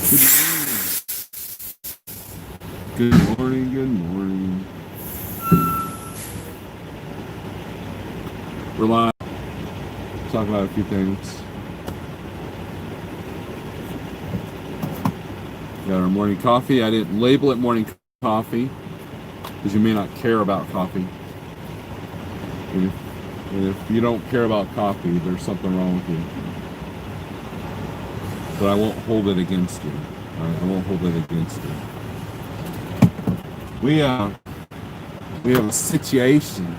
Good morning, good morning. We're live. Talk about a few things. Got our morning coffee. I didn't label it morning coffee because you may not care about coffee. And if you don't care about coffee, there's something wrong with you. But I won't hold it against you. All right? I won't hold it against you. We have a situation.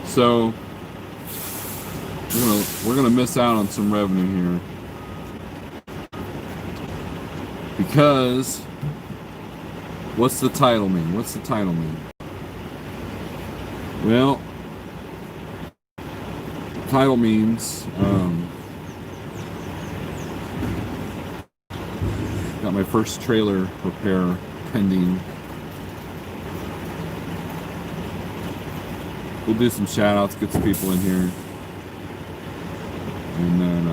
So we're gonna miss out on some revenue here because what's the title mean? What's the title mean? Well, title means got my first trailer repair pending. We'll do some shout outs, get some people in here, and then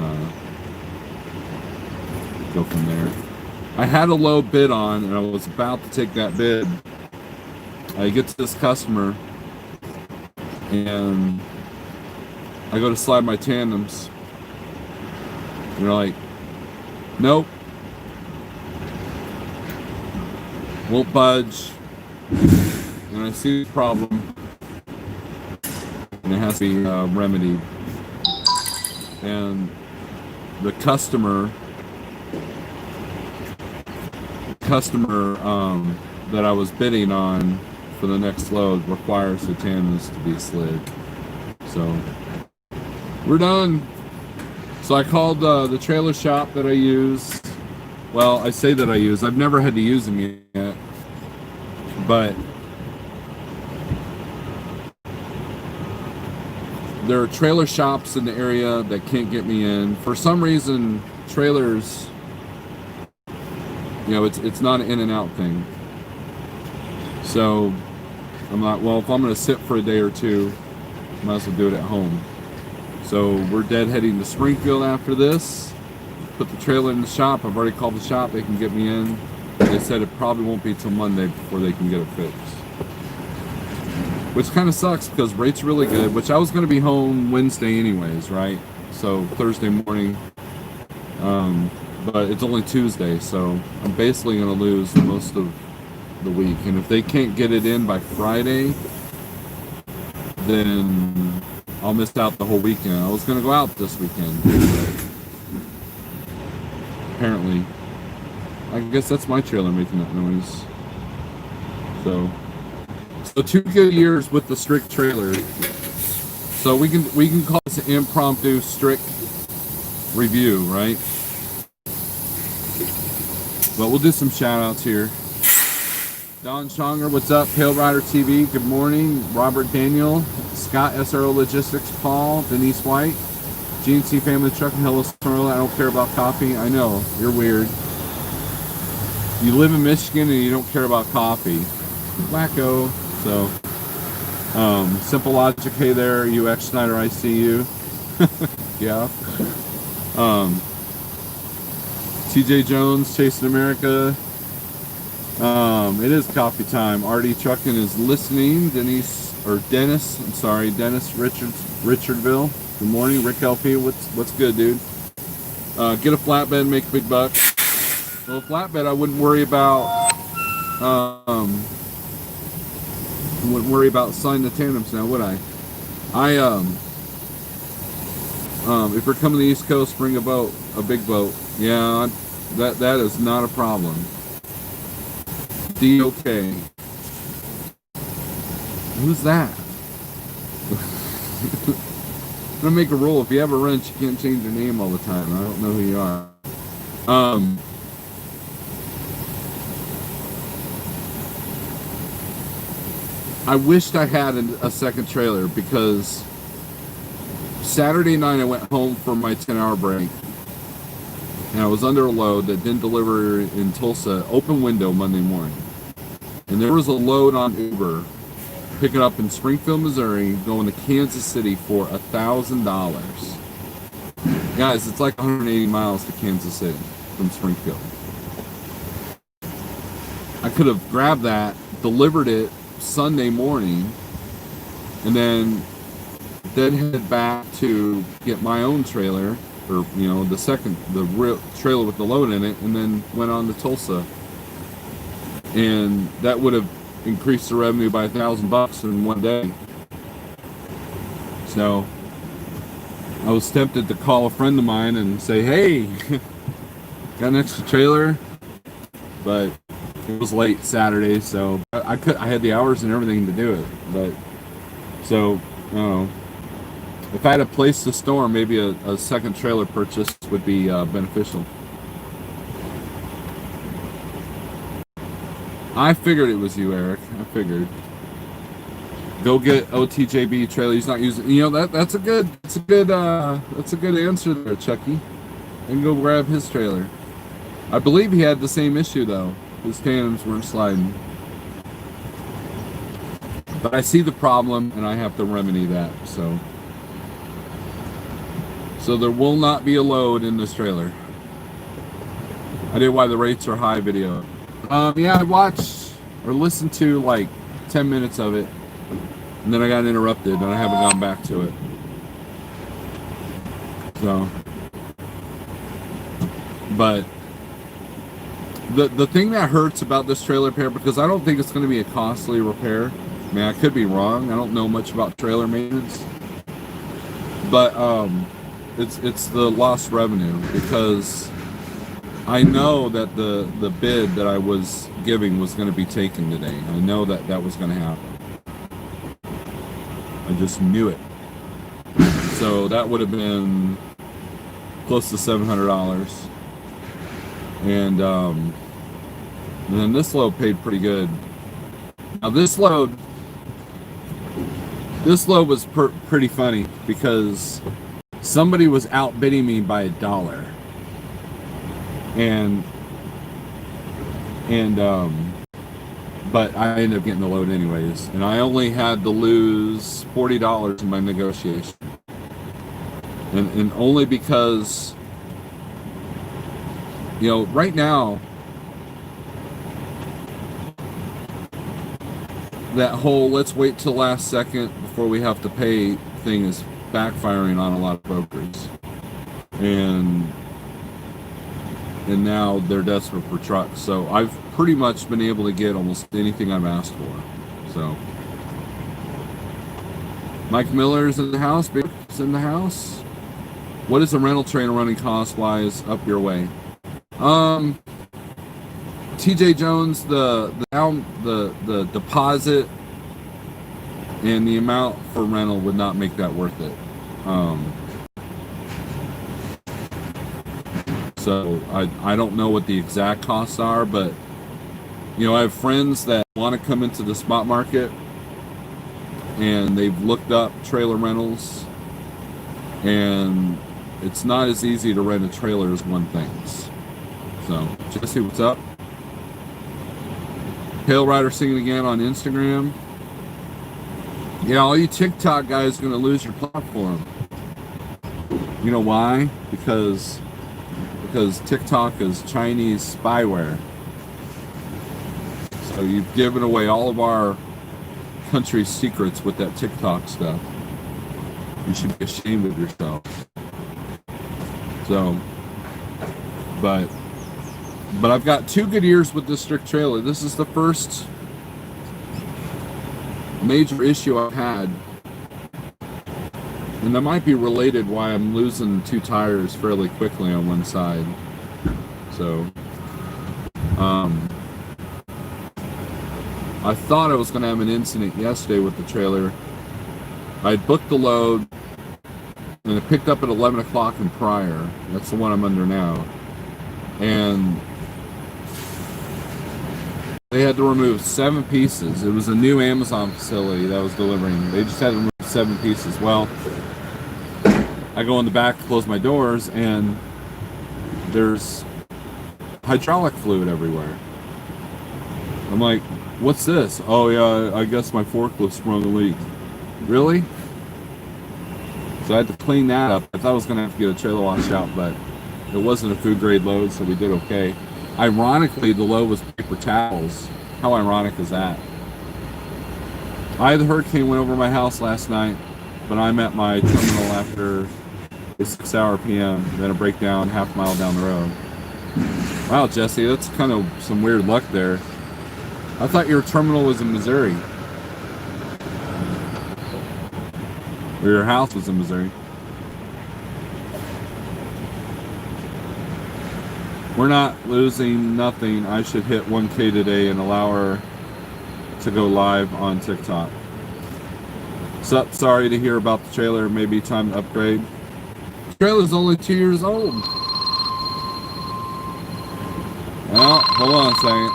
go from there. I had a low bid on and I was about to take that bid. I get to this customer and I go to slide my tandems. And they're like, nope, won't budge. And I see the problem, and it has to be remedied. And the customer that I was bidding on for the next load requires the tandems to be slid. So we're done. So I called the trailer shop that I use. Well, I say that I use. I've never had to use them yet. But there are trailer shops in the area that can't get me in. For some reason, trailers, you know, it's not an in and out thing. So I'm like, well, if I'm going to sit for a day or two, might as well do it at home. So we're deadheading to Springfield after this. Put the trailer in the shop. I've already called the shop. They can get me in. They said it probably won't be till Monday before they can get it fixed. Which kind of sucks because rate's really good, which I was going to be home Wednesday anyways, right? So Thursday morning. But it's only Tuesday, so I'm basically going to lose most of the week. And if they can't get it in by Friday, then I'll miss out the whole weekend. I was going to go out this weekend, but apparently, I guess that's my trailer making that noise. So 2 good years with the strict trailer. So we can call this an impromptu strict review, right? But we'll do some shout outs here. Don Schonger, what's up? Pale Rider TV, good morning. Robert Daniel, Scott SRO Logistics, Paul, Denise White, GNC Family Trucking, hello Snorla, I don't care about coffee. I know, you're weird. You live in Michigan and you don't care about coffee. Wacko. So, Simple Logic, hey there, UX Schneider, I see you. Yeah. TJ Jones, Chasing America. It is coffee time. RD Trucking is listening. Dennis Richardville. Good morning, Rick LP. What's good, dude? Get a flatbed, make big bucks. Well, a flatbed, I wouldn't worry about. Wouldn't worry about selling the tandems now, would I? If you're coming to the East Coast, bring a boat, a big boat. Yeah, that is not a problem. DOK. Who's that? I'm gonna make a rule. If you have a wrench, you can't change your name all the time. I don't know who you are. I wished I had a second trailer because Saturday night I went home for my 10-hour break and I was under a load that didn't deliver in Tulsa, open window Monday morning. And there was a load on Uber picking up in Springfield, Missouri, going to Kansas City for $1,000. Guys, it's like 180 miles to Kansas City from Springfield. I could have grabbed that, delivered it Sunday morning, and then head back to get my own trailer, or the real trailer with the load in it, and then went on to Tulsa. And that would have increased the revenue by $1,000 in one day. So I was tempted to call a friend of mine and say, "Hey, got an extra trailer?" But it was late Saturday, so I had the hours and everything to do it. But so if I had a place to store, maybe a second trailer purchase would be beneficial. I figured it was you, Eric. I figured. Go get OTJB trailer. He's not using. That's a good answer there, Chucky. And go grab his trailer. I believe he had the same issue though. His tandems weren't sliding. But I see the problem and I have to remedy that. So there will not be a load in this trailer. I did why the rates are high video. Yeah, I watched or listened to like 10 minutes of it, and then I got interrupted and I haven't gone back to it. So, but the thing that hurts about this trailer repair, because I don't think it's going to be a costly repair. I mean, I could be wrong. I don't know much about trailer maintenance, but it's the lost revenue, because I know that the bid that I was giving was going to be taken today. I know that was going to happen. I just knew it. So that would have been close to $700. And then this load paid pretty good. Now this load was pretty funny, because somebody was outbidding me by $1. But I ended up getting the load anyways, and I only had to lose $40 in my negotiation, and only because right now that whole let's wait till last second before we have to pay thing is backfiring on a lot of brokers, and now they're desperate for trucks. So I've pretty much been able to get almost anything I've asked for. So Mike Miller's in the house. Big's in the house. What is a rental trailer running cost wise up your way? TJ Jones, the deposit and the amount for rental would not make that worth it. So I don't know what the exact costs are, but I have friends that want to come into the spot market, and they've looked up trailer rentals, and it's not as easy to rent a trailer as one thinks. So Jesse, what's up? Pale Rider singing again on Instagram. Yeah, all you TikTok guys are gonna lose your platform. You know why? Because TikTok is Chinese spyware. So you've given away all of our country's secrets with that TikTok stuff. You should be ashamed of yourself. So, but I've got 2 good years with this strict trailer. This is the first major issue I've had, and that might be related why I'm losing 2 tires fairly quickly on one side. So I thought I was going to have an incident yesterday with the trailer. I booked the load, and it picked up at 11 o'clock in Pryor. That's the one I'm under now. And they had to remove 7 pieces. It was a new Amazon facility that was delivering. They just had to remove 7 pieces. Well, I go in the back, close my doors, and there's hydraulic fluid everywhere. I'm like, what's this? Oh yeah, I guess my forklift sprung a leak. Really? So I had to clean that up. I thought I was gonna have to get a trailer wash out, but it wasn't a food grade load, so we did okay. Ironically, the load was paper towels. How ironic is that? I had the hurricane went over my house last night, but I'm at my terminal after the 6-hour PM, then a breakdown half mile down the road. Wow, Jesse, that's kind of some weird luck there. I thought your terminal was in Missouri. Or your house was in Missouri. We're not losing nothing. I should hit 1K today and allow her to go live on TikTok. Sup, sorry to hear about the trailer. Maybe time to upgrade. The trailer's only 2 years old. Well, hold on a second.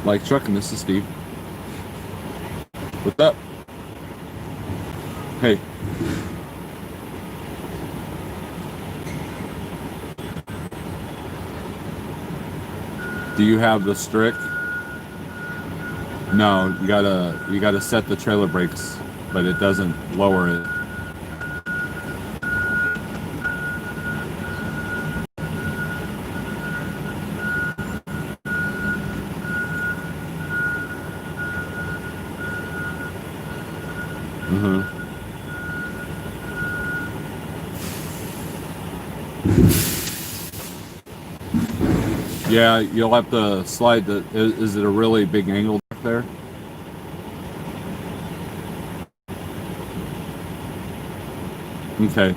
Like trucking, this is Steve. What's up? Hey. Do you have the strict? No, you gotta set the trailer brakes, but it doesn't lower it. Yeah, you'll have to slide the. Is it a really big angle back there? Okay,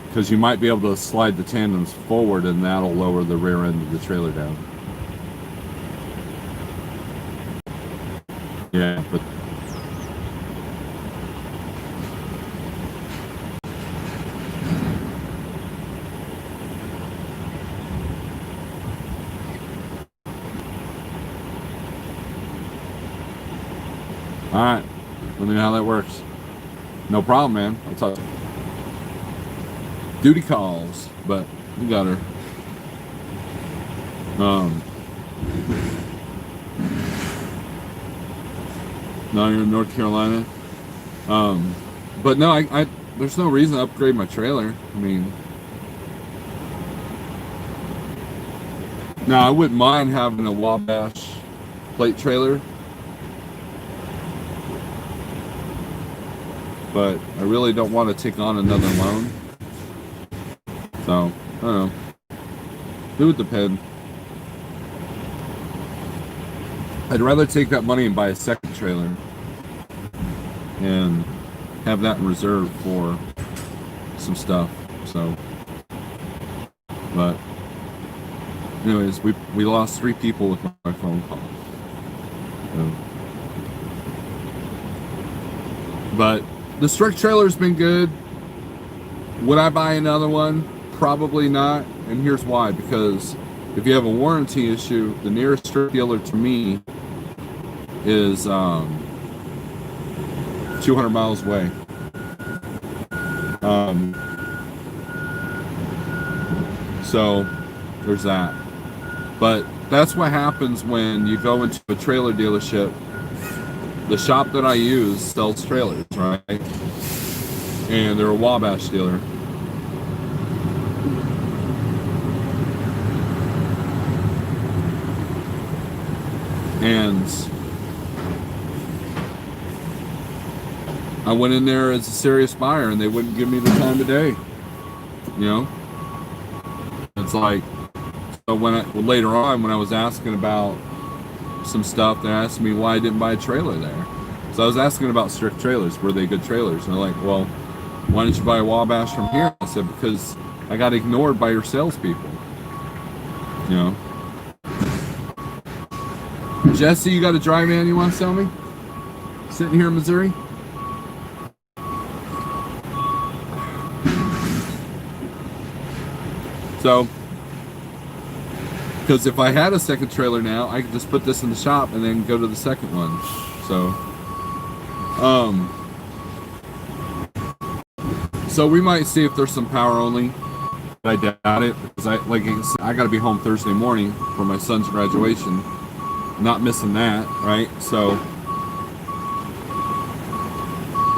because you might be able to slide the tandems forward, and that'll lower the rear end of the trailer down. Yeah, but. All right, let me know how that works. No problem, man. I'll talk to you. Duty calls, but we got her. No, you're in North Carolina. But no, I there's no reason to upgrade my trailer. I mean, now I wouldn't mind having a Wabash plate trailer, but I really don't want to take on another loan. So, I don't know. It would depend. I'd rather take that money and buy a second trailer and have that in reserve for some stuff. So, but anyways, we lost 3 people with my phone call. So, but the strict trailer's been good. Would I buy another one? Probably not. And here's why. Because if you have a warranty issue, the nearest strict dealer to me is 200 miles away. So there's that. But that's what happens when you go into a trailer dealership. The shop that I use sells trailers, right? And they're a Wabash dealer. And I went in there as a serious buyer and they wouldn't give me the time of day. You know? It's like, so later on when I was asking about some stuff, they asked me why I didn't buy a trailer there. So I was asking about strict trailers. Were they good trailers? And they're like, well, why didn't you buy a Wabash from here? I said, because I got ignored by your salespeople. You know? Jesse, you got a dry van you want to sell me? Sitting here in Missouri? So, because if I had a second trailer now, I could just put this in the shop and then go to the second one. So we might see if there's some power only. I doubt it because I got to be home Thursday morning for my son's graduation. Not missing that, right? So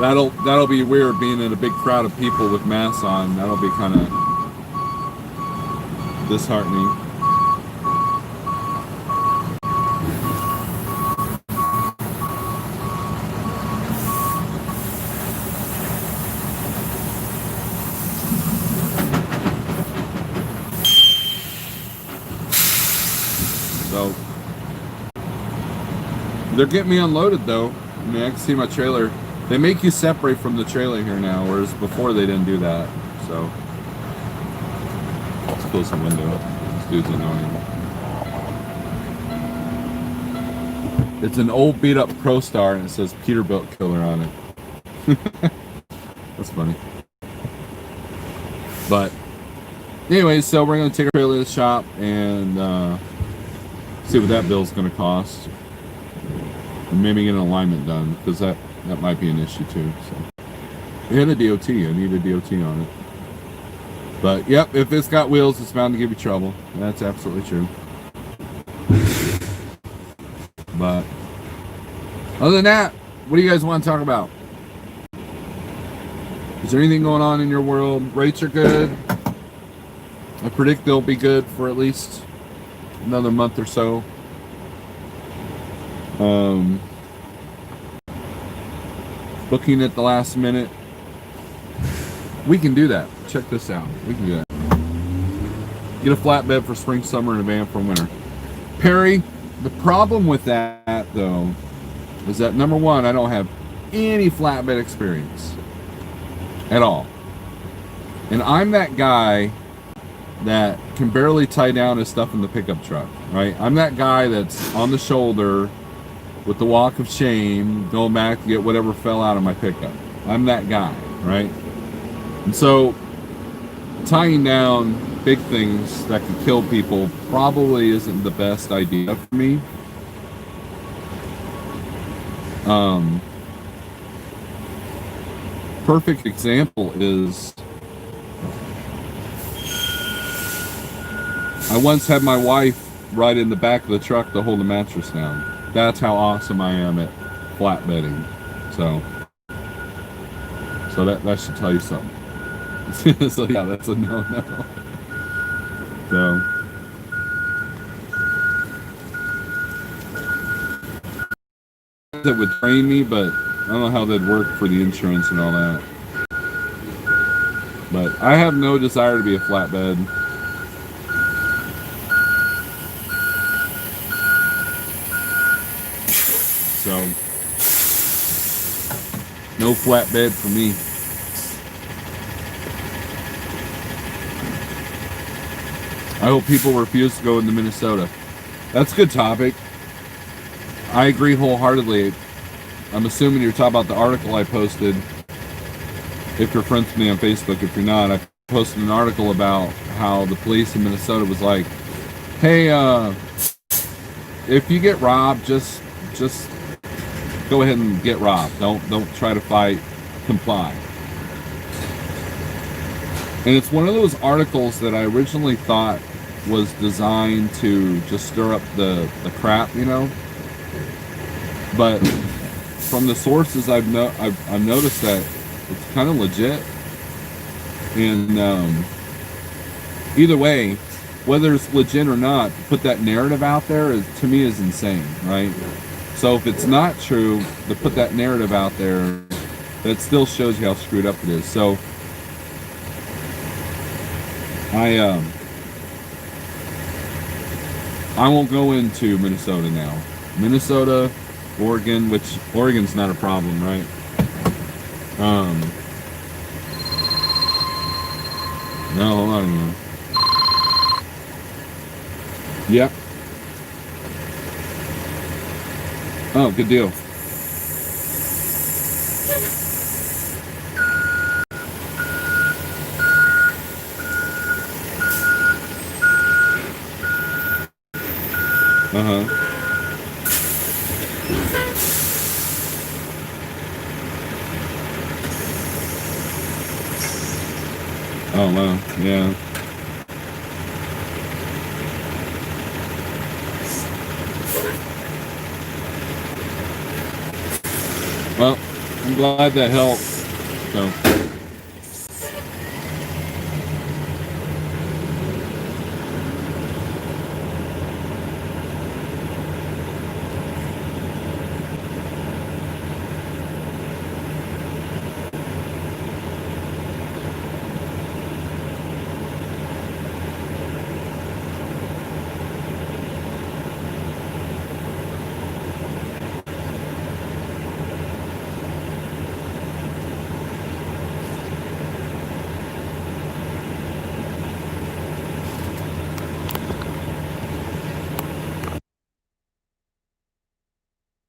that'll be weird being in a big crowd of people with masks on. That'll be kind of disheartening. So they're getting me unloaded though. I mean, I can see my trailer. They make you separate from the trailer here now, whereas before they didn't do that. So let's close the window. This dude's annoying. It's an old beat up ProStar and it says Peterbilt Killer on it. That's funny. But anyways, so we're gonna take our trailer to the shop and see what that bill's gonna cost. And maybe get an alignment done, because that might be an issue too. So we had a DOT. I need a DOT on it. But yep, if it's got wheels, it's bound to give you trouble. That's absolutely true. But other than that, what do you guys want to talk about? Is there anything going on in your world? Rates are good. I predict they'll be good for at least another month or so. Booking at the last minute. We can do that. Check this out. We can do that. Get a flatbed for spring, summer, and a van for winter. Perry, the problem with that, though, is that number one, I don't have any flatbed experience at all. And I'm that guy that can barely tie down his stuff in the pickup truck, right? I'm that guy that's on the shoulder with the walk of shame, going back to get whatever fell out of my pickup. I'm that guy, right? And so tying down big things that could kill people probably isn't the best idea for me. Perfect example is I once had my wife ride in the back of the truck to hold the mattress down. That's how awesome I am at flatbedding. So that should tell you something. So yeah, that's a no-no. So that would train me, but I don't know how that'd work for the insurance and all that. But I have no desire to be a flatbed. So no flatbed for me. I hope people refuse to go into Minnesota. That's a good topic. I agree wholeheartedly. I'm assuming you're talking about the article I posted. If you're friends with me on Facebook, if you're not, I posted an article about how the police in Minnesota was like, hey, if you get robbed, just go ahead and get robbed. Don't try to fight, comply. And it's one of those articles that I originally thought was designed to just stir up the crap, you know. But from the sources I've noticed that it's kind of legit. And either way, whether it's legit or not, to put that narrative out there to me is insane, right? So if it's not true, to put that narrative out there, that still shows you how screwed up it is. So I won't go into Minnesota now. Minnesota, Oregon, which Oregon's not a problem, right? No, hold on a minute. Yep. Oh, good deal. Uh-huh. Oh, wow. Yeah. Well, I'm glad that helped. So.